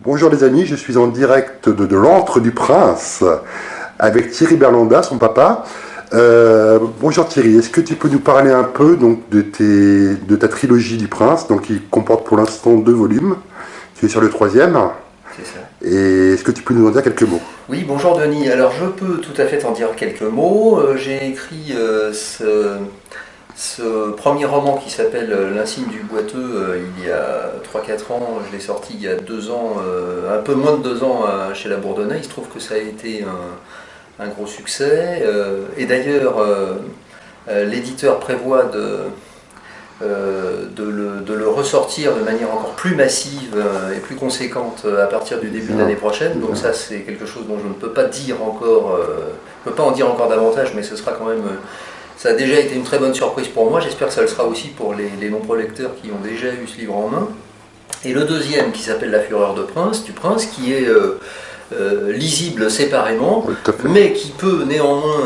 Bonjour les amis, je suis en direct de l'Antre du Prince avec Thierry Berlanda, son papa. Bonjour Thierry, est-ce que tu peux nous parler un peu donc, de ta trilogie du Prince, donc, qui comporte pour l'instant 2 volumes. Tu es sur le 3e. C'est ça. Et est-ce que tu peux nous en dire quelques mots? Oui, bonjour Denis. Alors je peux tout à fait t'en dire quelques mots. J'ai écrit ce premier roman qui s'appelle L'insigne du boiteux il y a 3-4 ans. Je l'ai sorti il y a 2 ans, un peu moins de 2 ans chez La Bourdonnais. Il se trouve que ça a été un gros succès. Et d'ailleurs, l'éditeur prévoit de le ressortir de manière encore plus massive et plus conséquente à partir du début de l'année prochaine. Donc ça, c'est quelque chose dont je ne peux pas dire encore, je ne peux pas en dire encore davantage, mais ce sera quand même, ça a déjà été une très bonne surprise pour moi. J'espère que ça le sera aussi pour les nombreux lecteurs qui ont déjà eu ce livre en main. Et le deuxième, qui s'appelle La Fureur du Prince, qui est lisible séparément, Oui, tout à fait. mais qui peut néanmoins,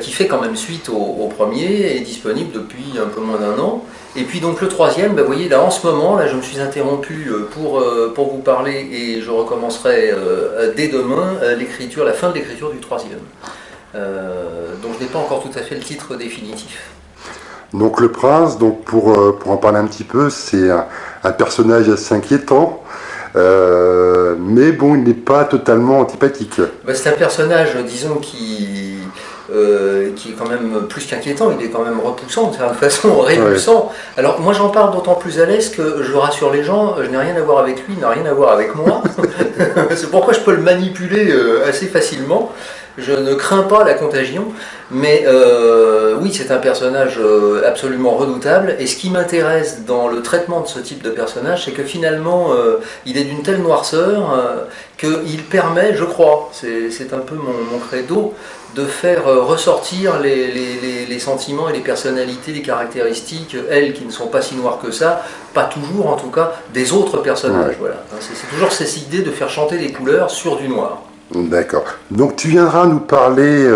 qui fait quand même suite au premier, est disponible depuis un peu moins d'1 an. Et puis donc le troisième, vous voyez, là en ce moment, là je me suis interrompu pour vous parler et je recommencerai dès demain la fin de l'écriture du troisième. Donc je n'ai pas encore tout à fait le titre définitif. Donc le prince, donc pour en parler un petit peu, c'est un personnage assez inquiétant. Mais bon, il n'est pas totalement antipathique. C'est un personnage, disons, qui est quand même plus qu'inquiétant, il est quand même repoussant, de toute façon révulsant. Ouais. Alors moi j'en parle d'autant plus à l'aise que je rassure les gens, je n'ai rien à voir avec lui, il n'a rien à voir avec moi. C'est pourquoi je peux le manipuler assez facilement. Je ne crains pas la contagion, mais oui, c'est un personnage absolument redoutable. Et ce qui m'intéresse dans le traitement de ce type de personnage, c'est que finalement, il est d'une telle noirceur qu'il permet, je crois, c'est un peu mon credo, de faire ressortir les sentiments et les personnalités, les caractéristiques, elles qui ne sont pas si noires que ça, pas toujours en tout cas, des autres personnages. Ouais. Voilà. C'est toujours cette idée de faire chanter les couleurs sur du noir. D'accord. Donc tu viendras nous parler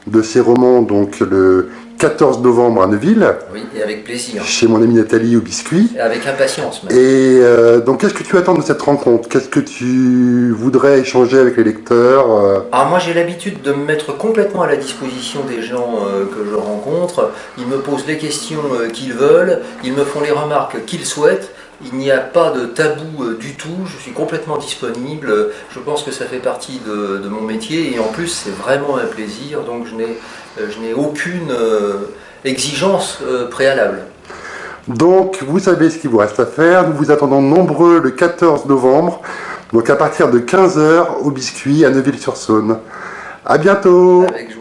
de ces romans donc le 14 novembre à Neuville. Oui, et avec plaisir. Chez mon amie Nathalie au Biscuit. Et avec impatience même. Et donc qu'est-ce que tu attends de cette rencontre? Qu'est-ce que tu voudrais échanger avec les lecteurs? Alors moi j'ai l'habitude de me mettre complètement à la disposition des gens que je rencontre. Ils me posent les questions qu'ils veulent, ils me font les remarques qu'ils souhaitent. Il n'y a pas de tabou du tout, je suis complètement disponible, je pense que ça fait partie de mon métier et en plus c'est vraiment un plaisir, donc je n'ai aucune exigence préalable. Donc vous savez ce qu'il vous reste à faire, nous vous attendons nombreux le 14 novembre, donc à partir de 15 h au Biscuit à Neuville-sur-Saône. À bientôt. Avec joie.